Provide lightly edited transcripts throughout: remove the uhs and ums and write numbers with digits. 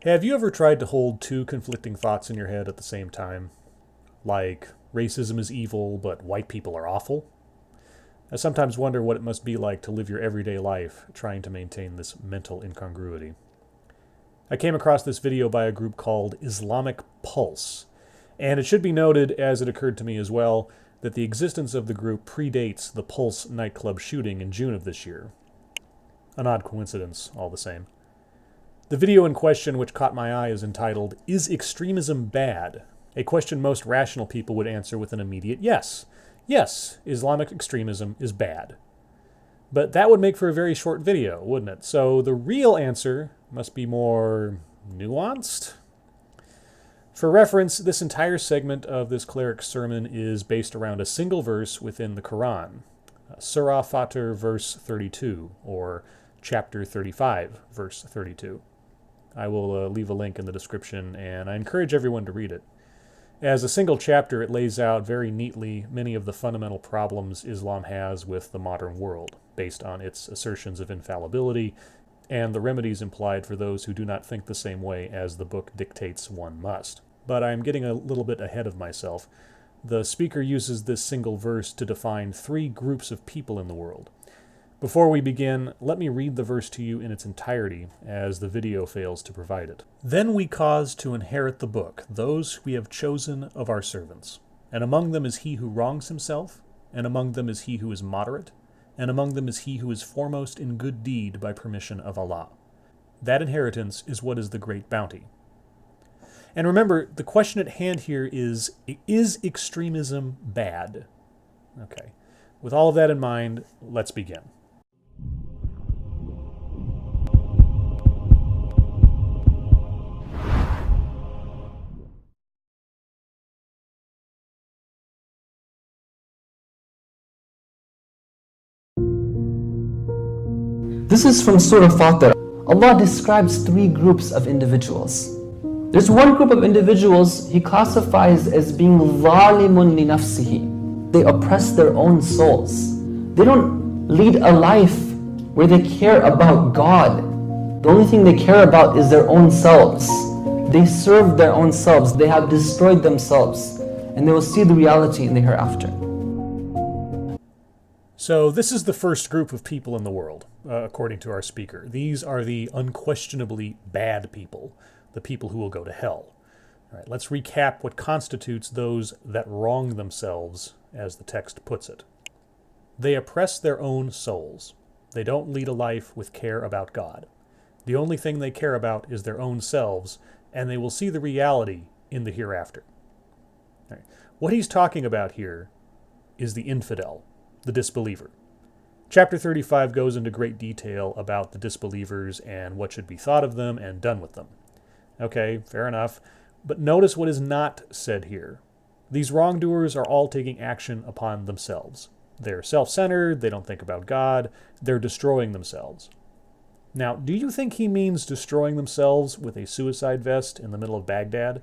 Have you ever tried to hold two conflicting thoughts in your head at the same time? Like, racism is evil, but white people are awful? I sometimes wonder what it must be like to live your everyday life trying to maintain this mental incongruity. I came across this video by a group called Islamic Pulse, and it should be noted, as it occurred to me as well, that the existence of the group predates the Pulse nightclub shooting in June of this year. An odd coincidence, all the same. The video in question, which caught my eye, is entitled, "Is Extremism Bad?" A question most rational people would answer with an immediate yes. Yes, Islamic extremism is bad. But that would make for a very short video, wouldn't it? So the real answer must be more nuanced? For reference, this entire segment of this cleric's sermon is based around a single verse within the Quran, Surah Fatir, verse 32, or chapter 35, verse 32. I will leave a link in the description, and I encourage everyone to read it. As a single chapter, it lays out very neatly many of the fundamental problems Islam has with the modern world, based on its assertions of infallibility and the remedies implied for those who do not think the same way as the book dictates one must. But I'm getting a little bit ahead of myself. The speaker uses this single verse to define three groups of people in the world. Before we begin, let me read the verse to you in its entirety, as the video fails to provide it. "Then we cause to inherit the book those we have chosen of our servants. And among them is he who wrongs himself, and among them is he who is moderate, and among them is he who is foremost in good deed by permission of Allah. That inheritance is what is the great bounty." And remember, the question at hand here is extremism bad? Okay. With all of that in mind, let's begin. This is from Surah Fatir. Allah describes three groups of individuals. There's one group of individuals He classifies as being ظَالِمٌ لِنَفْسِهِ. They oppress their own souls. They don't lead a life where they care about God. The only thing they care about is their own selves. They serve their own selves. They have destroyed themselves. And they will see the reality in the hereafter. So this is the first group of people in the world, according to our speaker. These are the unquestionably bad people, the people who will go to hell. All right, let's recap what constitutes those that wrong themselves, as the text puts it. They oppress their own souls. They don't lead a life with care about God. The only thing they care about is their own selves, and they will see the reality in the hereafter. All right. What he's talking about here is the infidel, the disbeliever. Chapter 35 goes into great detail about the disbelievers and what should be thought of them and done with them. Okay, fair enough. But notice what is not said here. These wrongdoers are all taking action upon themselves. They're self-centered, they don't think about God, they're destroying themselves. Now, do you think he means destroying themselves with a suicide vest in the middle of Baghdad?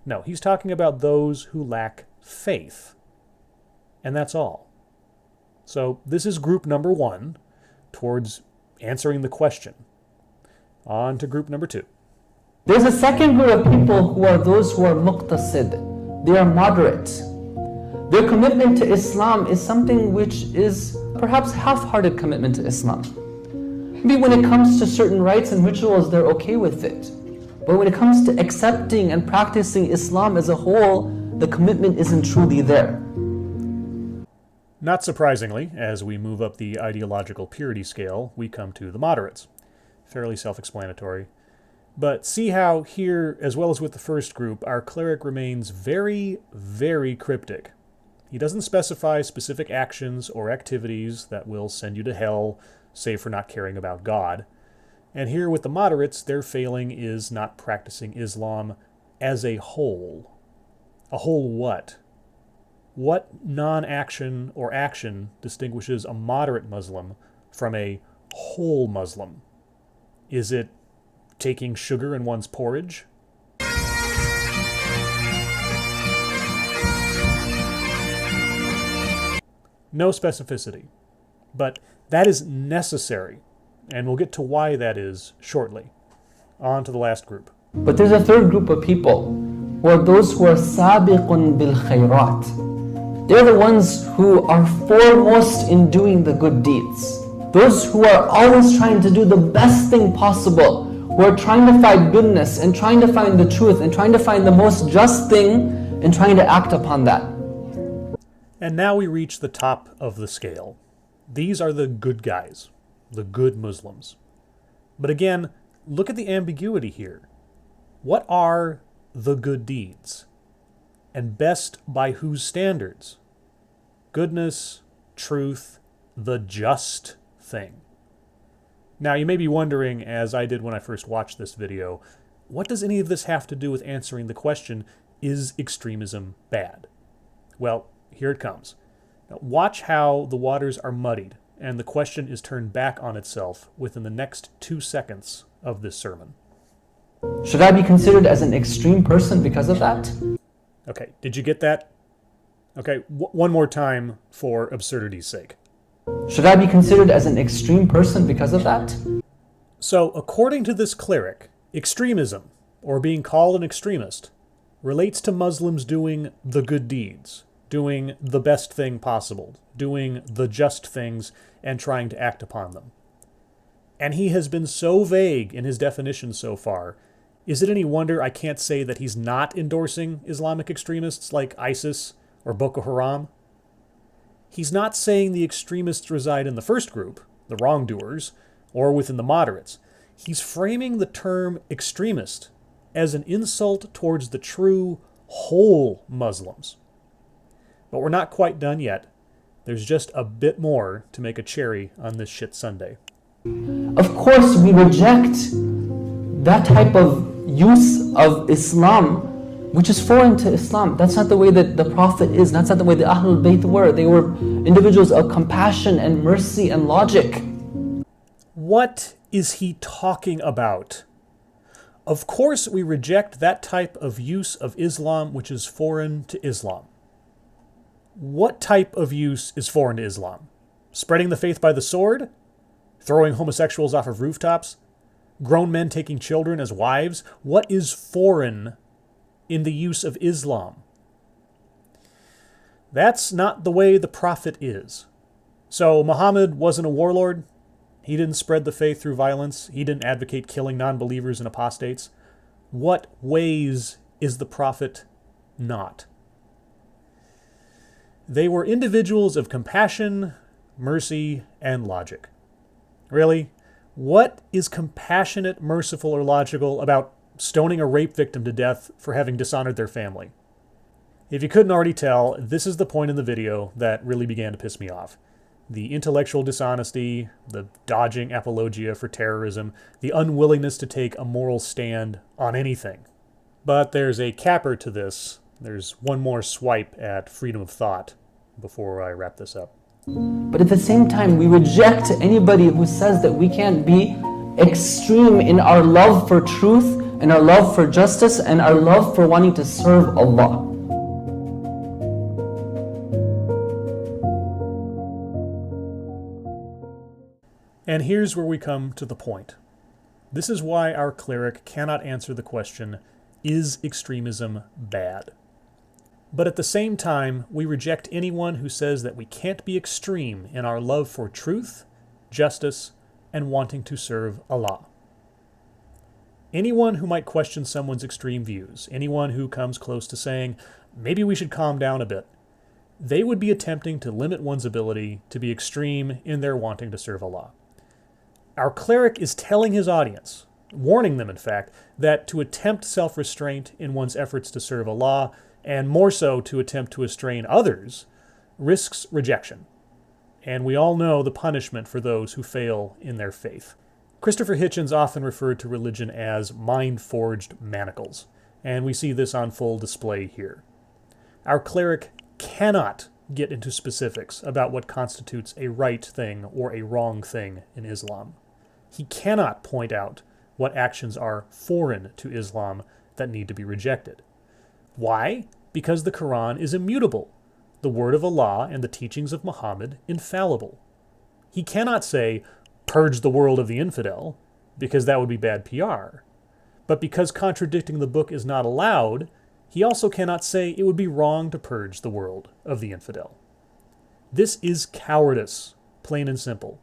No, he's talking about those who lack faith. And that's all. So this is group number one towards answering the question. On to group number two. There's a second group of people who are those who are muqtasid. They are moderate. Their commitment to Islam is something which is perhaps half-hearted commitment to Islam. Maybe when it comes to certain rites and rituals, they're okay with it. But when it comes to accepting and practicing Islam as a whole, the commitment isn't truly there. Not surprisingly, as we move up the ideological purity scale, we come to the moderates. Fairly self-explanatory. But see how here, as well as with the first group, our cleric remains very, very cryptic. He doesn't specify specific actions or activities that will send you to hell, save for not caring about God. And here with the moderates, their failing is not practicing Islam as a whole. A whole what? What non-action or action distinguishes a moderate Muslim from a whole Muslim? Is it taking sugar in one's porridge? No specificity, but that is necessary, and we'll get to why that is shortly. On to the last group. But there's a third group of people, who are those who are sabiqun bil khayrat. They're the ones who are foremost in doing the good deeds. Those who are always trying to do the best thing possible, who are trying to find goodness and trying to find the truth and trying to find the most just thing and trying to act upon that. And now we reach the top of the scale. These are the good guys, the good Muslims. But again, look at the ambiguity here. What are the good deeds? And best by whose standards? Goodness, truth, the just thing. Now you may be wondering, as I did when I first watched this video, what does any of this have to do with answering the question, is extremism bad? Well, here it comes. Now, watch how the waters are muddied and the question is turned back on itself within the next 2 seconds of this sermon. Should I be considered as an extreme person because of that? Okay, did you get that? Okay, one more time for absurdity's sake. Should I be considered as an extreme person because of that? So, according to this cleric, extremism, or being called an extremist, relates to Muslims doing the good deeds, doing the best thing possible, doing the just things, and trying to act upon them. And he has been so vague in his definition so far, is it any wonder I can't say that he's not endorsing Islamic extremists like ISIS or Boko Haram? He's not saying the extremists reside in the first group, the wrongdoers, or within the moderates. He's framing the term extremist as an insult towards the true, whole Muslims. But we're not quite done yet. There's just a bit more to make a cherry on this shit sundae. Of course, we reject that type of use of Islam, which is foreign to Islam. That's not the way that the Prophet is. That's not the way the Ahlul Bayt were. They were individuals of compassion and mercy and logic. What is he talking about? Of course, we reject that type of use of Islam which is foreign to Islam. What type of use is foreign to Islam? Spreading the faith by the sword? Throwing homosexuals off of rooftops? Grown men taking children as wives? What is foreign in the use of Islam? That's not the way the Prophet is. So Muhammad wasn't a warlord. He didn't spread the faith through violence. He didn't advocate killing non-believers and apostates. What ways is the Prophet not? They were individuals of compassion, mercy, and logic. Really? What is compassionate, merciful, or logical about stoning a rape victim to death for having dishonored their family? If you couldn't already tell, this is the point in the video that really began to piss me off. The intellectual dishonesty, the dodging apologia for terrorism, the unwillingness to take a moral stand on anything. But there's a capper to this. There's one more swipe at freedom of thought before I wrap this up. But at the same time, we reject anybody who says that we can't be extreme in our love for truth, and our love for justice, and our love for wanting to serve Allah. And here's where we come to the point. This is why our cleric cannot answer the question, is extremism bad? But at the same time, we reject anyone who says that we can't be extreme in our love for truth, justice, and wanting to serve Allah. Anyone who might question someone's extreme views, anyone who comes close to saying, maybe we should calm down a bit, they would be attempting to limit one's ability to be extreme in their wanting to serve Allah. Our cleric is telling his audience, warning them in fact, that to attempt self-restraint in one's efforts to serve Allah, and more so to attempt to restrain others, risks rejection. And we all know the punishment for those who fail in their faith. Christopher Hitchens often referred to religion as mind-forged manacles, and we see this on full display here. Our cleric cannot get into specifics about what constitutes a right thing or a wrong thing in Islam. He cannot point out what actions are foreign to Islam that need to be rejected. Why? Because the Quran is immutable, the word of Allah and the teachings of Muhammad infallible. He cannot say, purge the world of the infidel, because that would be bad PR. But because contradicting the book is not allowed, he also cannot say it would be wrong to purge the world of the infidel. This is cowardice, plain and simple.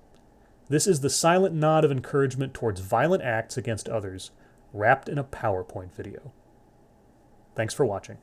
This is the silent nod of encouragement towards violent acts against others, wrapped in a PowerPoint video. Thanks for watching.